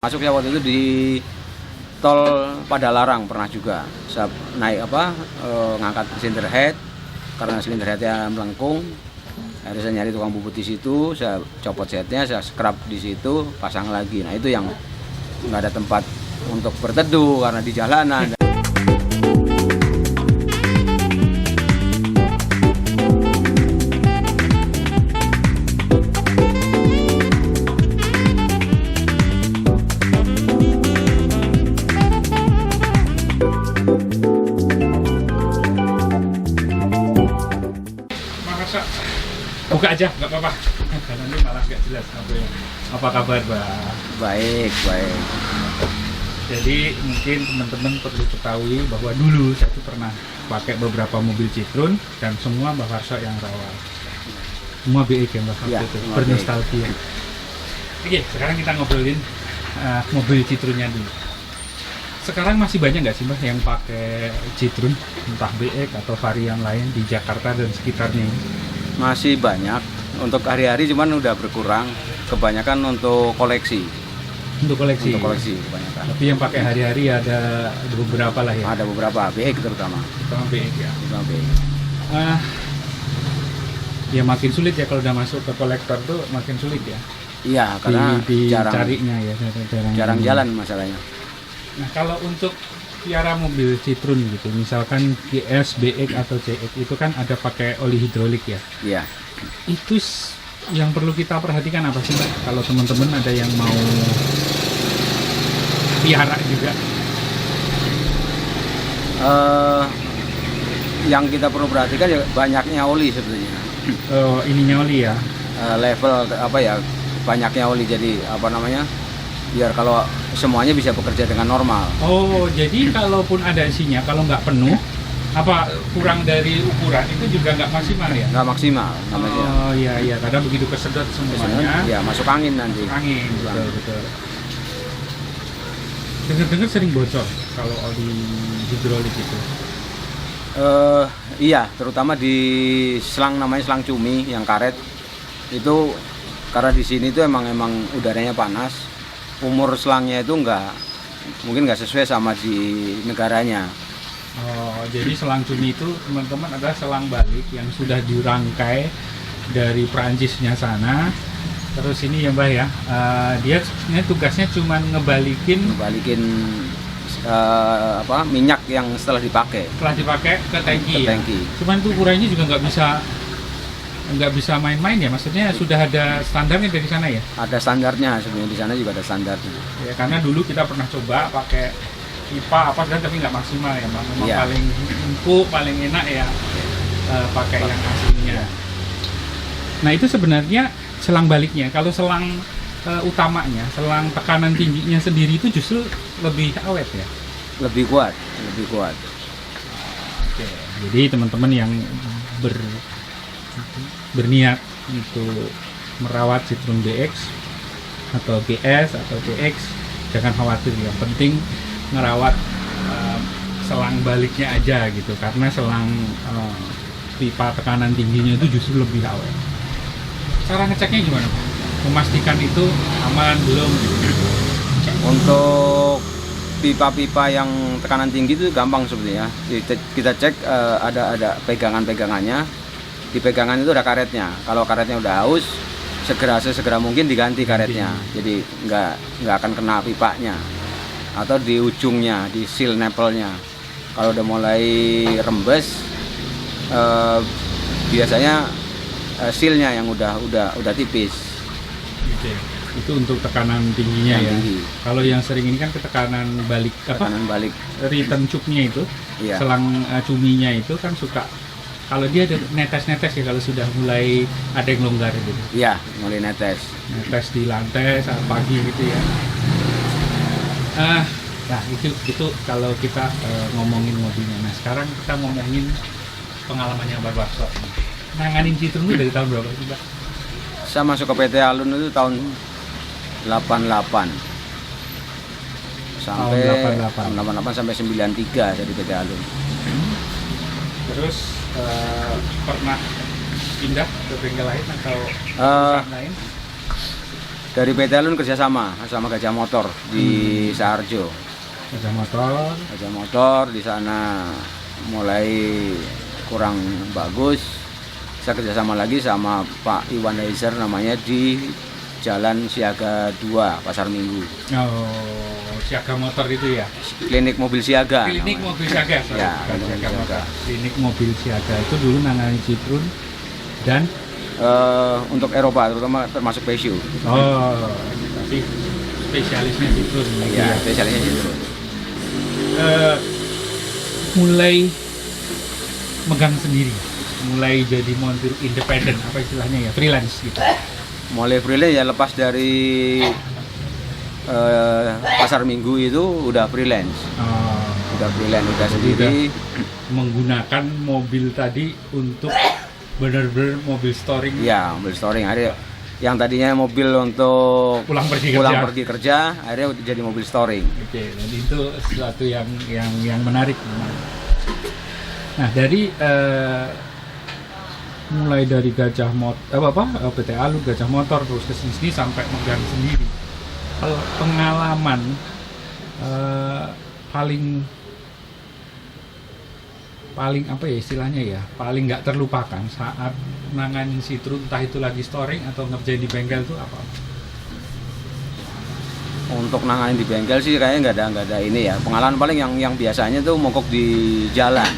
Masuk ya waktu itu di tol Padalarang pernah juga. Saya naik ngangkat silinder head karena silinder headnya melengkung. Akhirnya saya nyari tukang bubut di situ, saya copot setnya, saya scrap di situ, pasang lagi. Nah itu yang nggak ada tempat untuk berteduh karena di jalanan. Buka aja, nggak apa-apa. Karena ini malah nggak jelas apa kabar, Mbak. Baik. Jadi mungkin teman-teman perlu ketahui bahwa dulu saya tuh pernah pakai beberapa mobil Citroen dan semua Mbak Warso yang rawat. Semua BX ya Mbak Ya, itu, bernostalgia. Oke, sekarang kita ngobrolin mobil Citroennya dulu. Sekarang masih banyak nggak sih Mbak yang pakai Citroen, entah BX atau varian lain di Jakarta dan sekitarnya ini? Masih banyak untuk hari-hari, cuman udah berkurang. Kebanyakan untuk koleksi. Untuk koleksi Kebanyakan. Tapi yang pakai hari-hari ada beberapa lah ya. Ada beberapa BX terutama. Terutama BX ya. Terutama BX. Ya makin sulit ya kalau udah masuk ke kolektor tuh makin sulit ya. Iya, karena carinya ya jarang jalan masalahnya. Nah kalau untuk piara mobil Citroen gitu, misalkan GS, BX atau CX itu kan ada pakai oli hidrolik ya. Iya. Itu yang perlu kita perhatikan apa sih Mbak? Kalau teman-teman ada yang mau piara juga. Yang kita perlu perhatikan ya banyaknya oli sebetulnya. Ininya oli ya. Level banyaknya oli, jadi biar kalau semuanya bisa bekerja dengan normal. Oh, jadi kalaupun ada isinya, kalau nggak penuh, kurang dari ukuran itu juga nggak maksimal ya? Nggak maksimal. Oh iya, karena begitu kesedot semuanya. Ya masuk angin nanti. Angin, betul. Dengar-dengar sering bocor kalau oli hidrolik itu. Iya, terutama di selang namanya selang cumi yang karet itu, karena di sini tuh emang udaranya panas. Umur selangnya itu mungkin nggak sesuai sama di negaranya. Oh, jadi selang cumi itu teman-teman adalah selang balik yang sudah dirangkai dari Perancisnya sana. Terus ini ya Mbak ya, dia sebenarnya tugasnya cuma ngebalikin minyak yang setelah dipakai ke tangki. Tangki. Cuman tuh ukurannya juga nggak bisa main-main ya, maksudnya sudah ada standarnya dari sana ya? Ada standarnya sebenarnya, di sana juga ada standarnya. Ya karena dulu kita pernah coba pakai pipa tapi nggak maksimal ya Mbak. Memang paling empuk, paling enak ya pakai yang aslinya. Nah itu sebenarnya selang baliknya. Kalau selang utamanya, selang tekanan tingginya sendiri itu justru lebih awet ya? Lebih kuat. Oke. Jadi teman-teman yang berniat untuk merawat Citroen BX atau GS atau CX, jangan khawatir, yang penting merawat selang baliknya aja gitu, karena selang pipa tekanan tingginya itu justru lebih awet. Cara ngeceknya gimana Pak? Memastikan itu aman belum? Untuk pipa-pipa yang tekanan tinggi itu gampang sebetulnya. Kita cek ada pegangannya. Di pegangan itu ada karetnya. Kalau karetnya udah haus, sesegera mungkin diganti karetnya. Jadi nggak akan kena pipanya. Atau di ujungnya, di seal nempelnya. Kalau udah mulai rembes, biasanya sealnya yang udah tipis. Oke. Itu untuk tekanan tingginya ya. Tinggi. Kalau yang sering ini kan tekanan balik return tube-nya itu, iya. Selang cuminya itu kan suka, kalau dia ada netes-netes ya, kalau sudah mulai ada yang longgar gitu. Iya, mulai netes di lantai saat pagi gitu ya. Nah itu kalau kita ngomongin mobilnya. Nah sekarang kita ngomongin pengalamannya Mbak Warso. Nanganin Citroen itu dari tahun berapa sih Mbak? Saya masuk ke PT Alun itu tahun 88 sampai 93 saya di PT Alun. Terus pernah pindah ke bengkel lain atau perusahaan lain? Dari PT Alun kerjasama sama Gajah Motor di Saharjo. Gajah Motor. Gajah Motor di sana mulai kurang bagus. Saya kerjasama lagi sama Pak Iwan Heiser namanya di Jalan Siaga 2 Pasar Minggu. Oh, Siaga Motor itu ya? Klinik mobil siaga. Klinik namanya. mobil siaga, sorry. Ya, Bukan mobil Siaga siaga. Motor. Klinik mobil siaga itu dulu nangani Citroen dan Untuk Eropa terutama termasuk Peugeot. oh, tapi spesialisnya Citroen gitu Ya, ya. spesialisnya itu. Mulai megang sendiri, mulai jadi montir independen, apa istilahnya ya, freelance gitu. Mulai freelance ya lepas dari Pasar Minggu itu udah freelance. Udah freelance, udah Jadi sendiri. menggunakan mobil tadi untuk benar-benar mobil storing Ya, mobil storing. Akhirnya yang tadinya mobil untuk pulang pergi pulang kerja. pergi kerja, akhirnya udah jadi mobil storing. Oke, dan itu sesuatu yang menarik. Nah, dari mulai dari Gajah Motor, PT Alun, Gajah Motor, terus ke sini sampai megang sendiri. Kalau pengalaman paling apa ya istilahnya ya, paling nggak terlupakan saat nanganin Citroen, entah itu lagi storing atau ngerjain di bengkel itu apa? Untuk nanganin di bengkel sih kayaknya nggak ada ini ya. Pengalaman paling yang biasanya tuh mogok di jalan.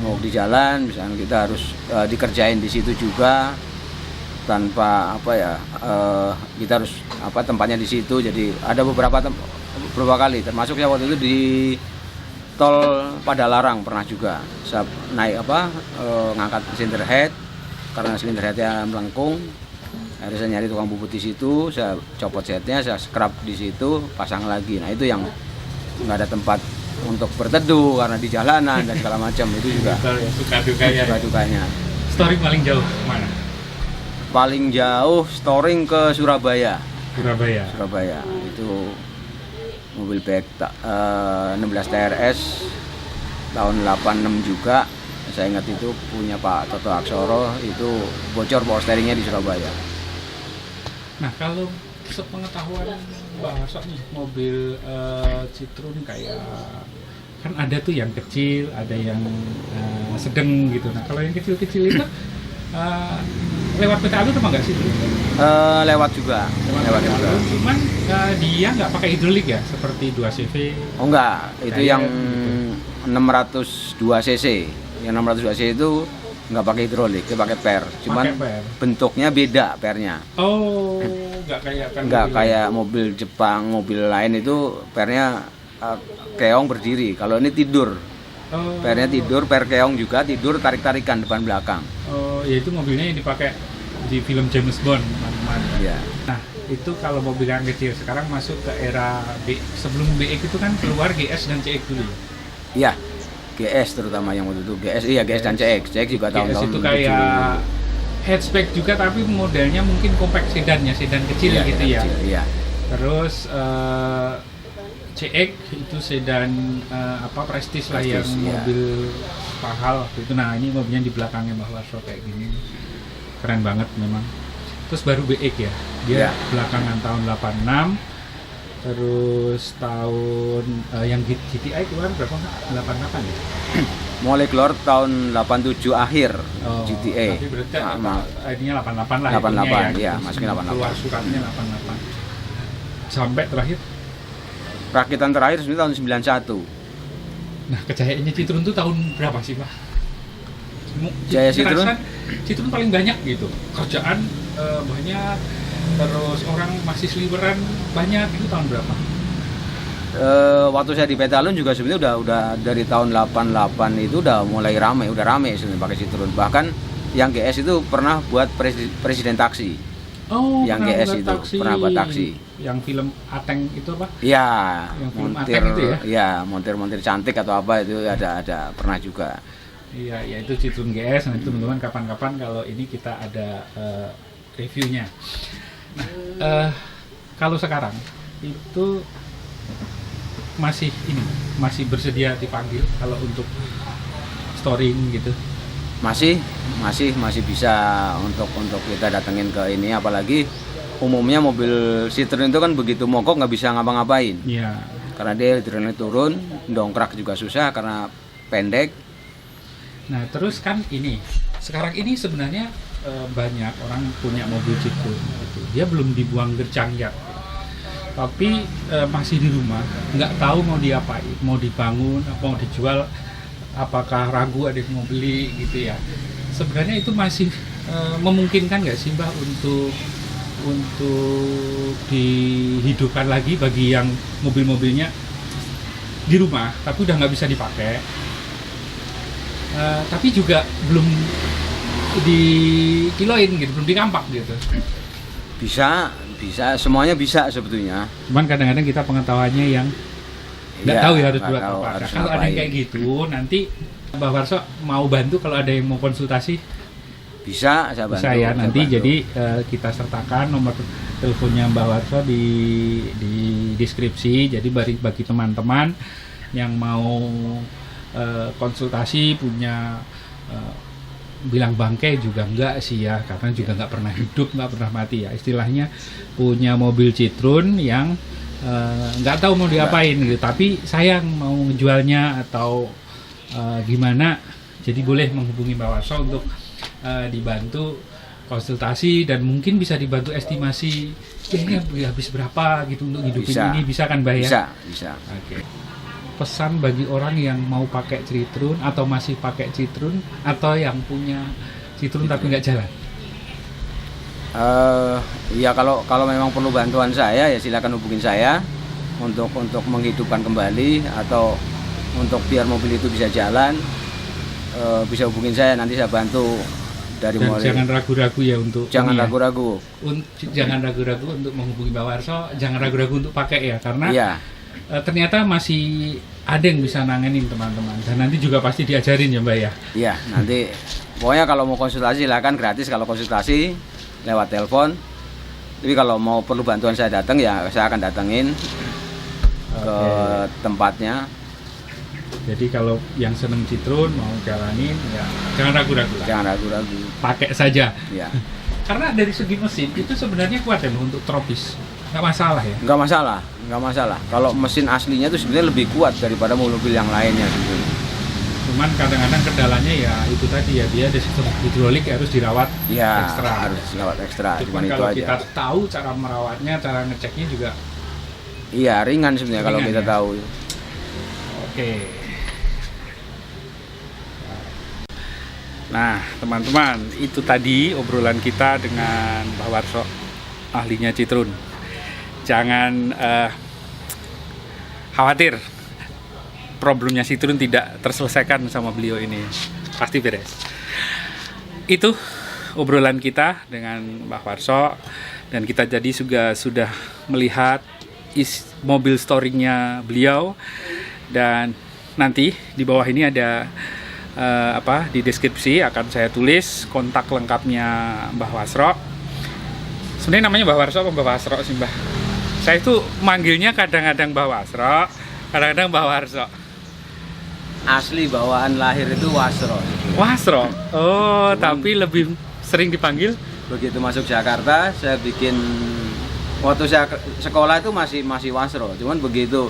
Mogok di jalan, misalnya kita harus dikerjain di situ juga tanpa apa ya, kita harus apa tempatnya di situ. Jadi ada beberapa kali, termasuk saya waktu itu di tol Padalarang pernah juga. Saya naik ngangkat cylinder head karena cylinder headnya melengkung. Akhirnya saya nyari tukang bubut di situ, saya copot setnya, saya scrub di situ, pasang lagi. Nah itu yang nggak ada tempat untuk berteduh karena di jalanan dan segala macam itu juga Suka dukanya. suka dukanya. Storing paling jauh mana? Paling jauh storing ke Surabaya. Surabaya. Itu mobil bag 16 TRS tahun 86 juga. Saya ingat itu punya Pak Toto Aksoro, itu bocor power steeringnya di Surabaya. Nah, kalau sepengetahuan Mbak Hasso nih, mobil Citroen kayak kan ada tuh yang kecil, ada yang sedang gitu. Nah, kalau yang kecil-kecil itu lewat PT Alun apa enggak sih? Lewat juga. Lewat PT juga. Alun, cuman dia nggak pakai hidrolik ya, seperti 2CV. Oh enggak, itu Kayak yang 602 cc. Yang 602 cc itu nggak pakai hidrolik, dia pakai per. Cuman Pakai per. bentuknya beda pernya. Oh, nggak kayak kan Nggak mobil. kayak mobil Jepang, mobil lain itu pernya keong berdiri. Kalau ini tidur. Oh. Pernya tidur, per keong juga tidur, tarik-tarikan depan belakang. Oh, ya itu mobilnya yang dipakai di film James Bond, teman-teman. Ya. Nah, itu kalau mobil yang kecil sekarang masuk ke era sebelum BX itu kan keluar GS dan CX dulu ya. Iya. GS terutama yang waktu itu GS, iya GS dan CX. CX juga GS tahun-tahun itu kayak 70. hatchback juga tapi modelnya mungkin compact sedannya, sedan kecil Iya, gitu sedan ya. kecil, iya. Terus CX itu sedan prestis lah yang Prestis, iya. mobil mahal waktu itu. Nah, ini mobilnya di belakangnya Mbah Hasso kayak gini. Keren banget memang. Terus baru BX ya. Dia Iya. belakangan tahun 86. Terus tahun yang GTI keluar berapa? 88 ya? Mulai keluar tahun 87 akhir Oh, GTA. Tapi berarti Sama. ininya 88 lah. 88, hitungnya iya, Terus masukin 88. Keluar suratnya 88. Sampai terakhir. Rakitan terakhir sebenarnya tahun 91. Nah, kejayaannya Citroen itu tahun berapa sih, Pak? Jaya Citroen? Citroen paling banyak gitu. Kerjaan banyak, terus orang masih seliweran banyak, itu tahun berapa? Waktu saya di PT Alun juga sebenarnya udah dari tahun 88 itu udah mulai rame sebenarnya pakai Citroen. Bahkan yang GS itu pernah buat presiden taksi. Oh, Yang pernah GS buat itu, pernah buat taksi. Yang film Ateng itu apa? Iya, Yang film montir Ateng itu ya? Iya, montir cantik atau apa itu ada pernah juga. Iya, ya itu Citroen GS. Nanti teman-teman kapan-kapan kalau ini kita ada reviewnya. Nah, kalau sekarang itu masih bersedia dipanggil kalau untuk storing gitu. Masih bisa untuk kita datengin ke ini, apalagi umumnya mobil Citroen itu kan begitu mogok nggak bisa ngapa-ngapain. Iya. Karena dia hidroliknya turun, dongkrak juga susah karena pendek. Nah, terus kan ini sekarang ini sebenarnya banyak orang punya mobil Citroen gitu. Dia belum dibuang gercang ya, tapi masih di rumah, nggak tahu mau diapain, mau dibangun, mau dijual, apakah ragu ada yang mau beli gitu ya. Sebenarnya itu masih memungkinkan nggak sih Mbak untuk dihidupkan lagi bagi yang mobil-mobilnya di rumah tapi udah nggak bisa dipakai, tapi juga belum dikiloin gitu, belum dikampak gitu. Bisa, semuanya bisa sebetulnya. Cuman kadang-kadang kita pengetahuannya yang nggak tahu ya harus buat apa. harus Kalau ada yang kayak gitu, nanti Mbak Warso mau bantu kalau ada yang mau konsultasi. Bisa, saya bantu. Bisa ya, nanti bantu. jadi kita sertakan nomor teleponnya Mbak Warso di deskripsi. Jadi bagi teman-teman yang mau konsultasi punya bilang bangkai juga enggak sih ya, karena juga nggak pernah hidup, nggak pernah mati ya. Istilahnya punya mobil Citroen yang nggak tahu mau diapain gitu, tapi sayang mau ngejualnya atau gimana. Jadi boleh menghubungi Mbak Warso untuk dibantu konsultasi dan mungkin bisa dibantu estimasi kayaknya habis berapa gitu untuk hidupin ini, bisa kan Mbak ya? Bisa. Oke. Pesan bagi orang yang mau pakai Citroen atau masih pakai Citroen atau yang punya Citroen tapi nggak jalan? Ya kalau memang perlu bantuan saya ya silakan hubungin saya untuk menghidupkan kembali atau untuk biar mobil itu bisa jalan. Bisa hubungin saya, nanti saya bantu dari Dan mulai. jangan ragu-ragu ya untuk Jangan ini ya. ragu-ragu. Jangan ragu-ragu untuk menghubungi Mbak Warso, jangan ragu-ragu untuk pakai ya, karena Iya. ternyata masih ada yang bisa nanganin teman-teman, dan nanti juga pasti diajarin ya Mbak ya. Iya, nanti pokoknya kalau mau konsultasi silakan, gratis kalau konsultasi lewat telepon. Tapi kalau mau perlu bantuan saya datang ya saya akan datengin ke tempatnya. Jadi kalau yang seneng Citroen mau jalanin ya jangan ragu-ragu lah. Jangan ragu-ragu. Pakai saja. Ya. Karena dari segi mesin itu sebenarnya kuat ya untuk tropis. Nggak masalah ya. Nggak masalah. Kalau mesin aslinya itu sebenarnya lebih kuat daripada mobil yang lainnya sebetulnya. Cuman kadang-kadang kendalanya ya itu tadi ya, dia ada sistem hidrolik harus dirawat Ya, ekstra. harus dirawat ekstra. Cuman Cuman itu kalau aja. kita tahu cara merawatnya, cara ngeceknya juga Iya, ringan sebenarnya kalau Ringan kita ya? tahu. oke. Nah, teman-teman, itu tadi obrolan kita dengan Mbak Warso, ahlinya Citroen. Jangan khawatir, problemnya Citroen tidak terselesaikan sama beliau ini, pasti beres. Itu obrolan kita dengan Mbak Warso, dan kita jadi sudah melihat mobil storingnya beliau, dan nanti di bawah ini ada di deskripsi akan saya tulis kontak lengkapnya Mbah Wasro. Sebenarnya namanya Mbah Warso apa Mbah Wasro sih Mbah? Saya itu manggilnya kadang-kadang Mbah Wasro, kadang-kadang Mbah Warso. Asli bawaan lahir itu Wasro. Wasro. Oh, tapi lebih sering dipanggil Begitu masuk Jakarta, saya bikin waktu saya sekolah itu masih Wasro. Cuman begitu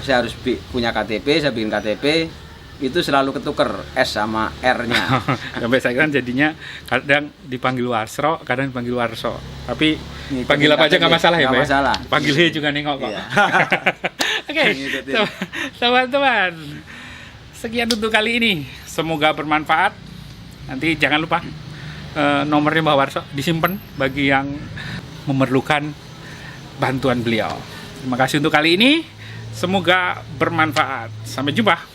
saya harus punya KTP, saya bikin KTP itu selalu ketuker S sama R-nya. sampai saya kan jadinya kadang dipanggil Wasro, kadang dipanggil Warso. Tapi panggil apa aja nggak masalah ya, Nggak Mbak? masalah. Panggil he juga nengok kok. Iya. Oke, Ngikutin. teman-teman, sekian untuk kali ini. Semoga bermanfaat. Nanti jangan lupa nomornya Mbak Warso disimpan bagi yang memerlukan bantuan beliau. Terima kasih untuk kali ini. Semoga bermanfaat. Sampai jumpa.